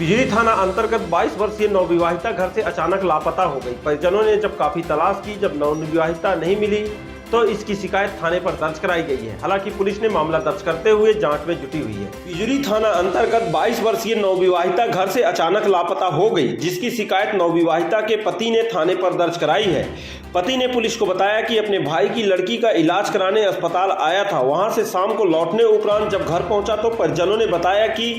बिजली थाना अंतर्गत 22 वर्षीय नवविवाहिता घर से अचानक लापता हो गई। परिजनों ने जब काफी तलाश की, जब नवविवाहिता नहीं मिली तो इसकी शिकायत थाने पर दर्ज कराई गई है। हालांकि पुलिस ने मामला दर्ज करते हुए जांच में जुटी हुई है। बिजली थाना अंतर्गत 22 वर्षीय नवविवाहिता घर से अचानक लापता हो गई, जिसकी शिकायत नवविवाहिता के पति ने थाने पर दर्ज कराई है। पति ने पुलिस को बताया कि अपने भाई की लड़की का इलाज कराने अस्पताल आया था। वहां से शाम को लौटने उपरांत जब घर पहुंचा तो परिजनों ने बताया कि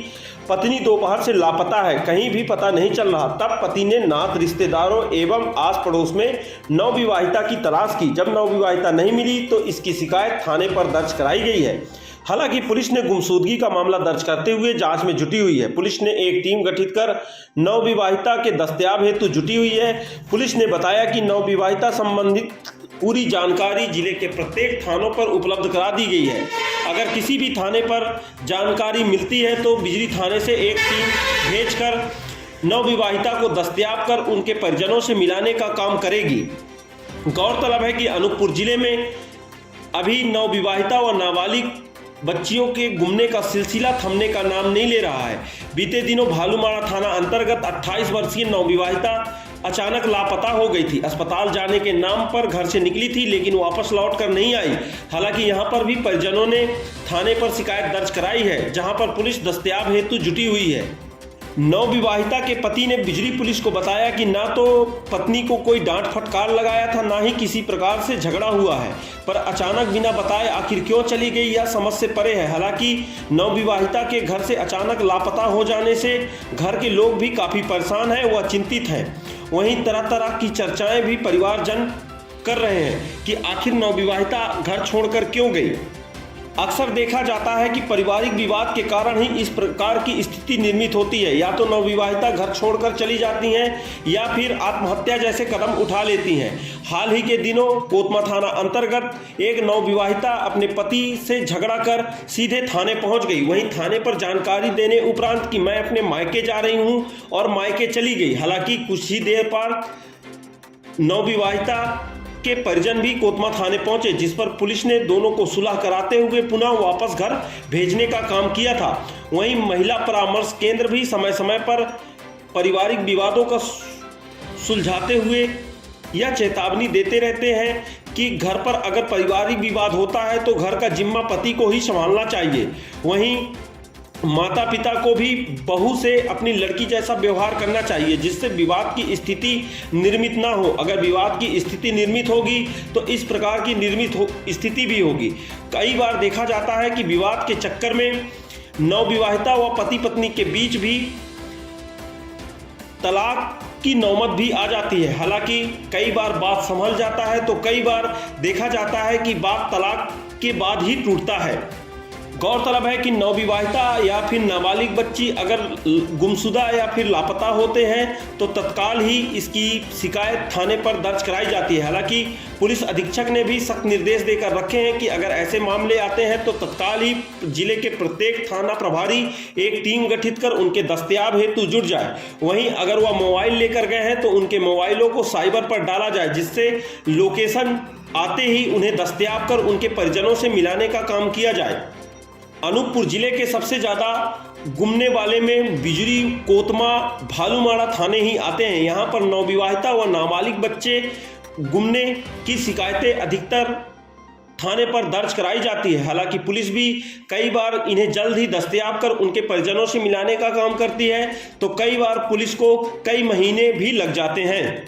पत्नी दोपहर से लापता है, कहीं भी पता नहीं चल रहा। तब पति ने नात रिश्तेदारों एवं आस पड़ोस में नवविवाहिता की तलाश की। जब नवविवाहिता नहीं मिली तो इसकी शिकायत थाने पर दर्ज कराई गई है। हालांकि पुलिस ने गुमशुदगी का मामला दर्ज करते हुए जांच में जुटी हुई है। पुलिस ने एक टीम गठित कर नवविवाहिता के दस्तयाब हेतु जुटी हुई है। पुलिस ने बताया कि नवविवाहिता संबंधित पूरी जानकारी जिले के प्रत्येक थानों पर उपलब्ध करा दी गई है। अगर किसी भी थाने पर जानकारी मिलती है तो बिजली थाने से एक टीम भेजकर नवविवाहिता को दस्तयाब कर उनके परिजनों से मिलाने का काम करेगी। गौरतलब है कि अनूपपुर जिले में अभी नवविवाहिता व नाबालिग बच्चियों के गुमने का सिलसिला थमने का नाम नहीं ले रहा है। बीते दिनों भालूमाड़ा थाना अंतर्गत 28 वर्षीय नवविवाहिता अचानक लापता हो गई थी। अस्पताल जाने के नाम पर घर से निकली थी, लेकिन वापस लौट कर नहीं आई। हालांकि यहां पर भी परिजनों ने थाने पर शिकायत दर्ज कराई है, जहां पर पुलिस दस्तयाब हेतु जुटी हुई है। नवविवाहिता के पति ने बिजली पुलिस को बताया कि ना तो पत्नी को कोई डांट फटकार लगाया था, ना ही किसी प्रकार से झगड़ा हुआ है, पर अचानक बिना बताए आखिर क्यों चली गई यह समझ से परे है। हालांकि नवविवाहिता के घर से अचानक लापता हो जाने से घर के लोग भी काफ़ी परेशान हैं व चिंतित हैं। वहीं तरह तरह की चर्चाएं भी परिवारजन कर रहे हैं कि आखिर नवविवाहिता घर छोड़कर क्यों गई। अक्सर देखा जाता है कि पारिवारिक विवाद के कारण ही इस प्रकार की स्थिति निर्मित होती है। या तो नवविवाहिता घर छोड़कर चली जाती हैं या फिर आत्महत्या जैसे कदम उठा लेती हैं। हाल ही के दिनों कोतमा थाना अंतर्गत एक नवविवाहिता अपने पति से झगड़ा कर सीधे थाने पहुंच गई। वहीं थाने पर जानकारी देने उपरांत कि मैं अपने मायके जा रही हूं और मायके चली गई। हालांकि कुछ ही देर बाद नवविवाहिता के परिजन भी कोतमा थाने पहुंचे, जिस पर पुलिस ने दोनों को सुलह कराते हुए पुनः वापस घर भेजने का काम किया था। वहीं महिला परामर्श केंद्र भी समय समय पर पारिवारिक विवादों का सुलझाते हुए यह चेतावनी देते रहते हैं कि घर पर अगर पारिवारिक विवाद होता है तो घर का जिम्मा पति को ही संभालना चाहिए। वहीं माता पिता को भी बहू से अपनी लड़की जैसा व्यवहार करना चाहिए, जिससे विवाद की स्थिति निर्मित ना हो। अगर विवाद की स्थिति निर्मित होगी तो इस प्रकार की स्थिति भी होगी। कई बार देखा जाता है कि विवाद के चक्कर में नवविवाहिता व पति पत्नी के बीच भी तलाक की नौबत भी आ जाती है। हालांकि कई बार बात संभल जाता है तो कई बार देखा जाता है कि बात तलाक के बाद ही टूटता है। गौरतलब है कि नवविवाहिता या फिर नाबालिग बच्ची अगर गुमशुदा या फिर लापता होते हैं तो तत्काल ही इसकी शिकायत थाने पर दर्ज कराई जाती है। हालांकि पुलिस अधीक्षक ने भी सख्त निर्देश देकर रखे हैं कि अगर ऐसे मामले आते हैं तो तत्काल ही जिले के प्रत्येक थाना प्रभारी एक टीम गठित कर उनके दस्तयाब हेतु जुट जाए। वहीं अगर वह मोबाइल लेकर गए हैं तो उनके मोबाइलों को साइबर पर डाला जाए, जिससे लोकेशन आते ही उन्हें दस्तयाब कर उनके परिजनों से मिलाने का काम किया जाए। अनूपपुर जिले के सबसे ज़्यादा गुमने वाले में बिजली, कोतमा, भालूमाड़ा थाने ही आते हैं। यहाँ पर नवविवाहिता व नाबालिग बच्चे गुमने की शिकायतें अधिकतर थाने पर दर्ज कराई जाती है। हालांकि पुलिस भी कई बार इन्हें जल्द ही दस्तयाब कर उनके परिजनों से मिलाने का काम करती है, तो कई बार पुलिस को कई महीने भी लग जाते हैं।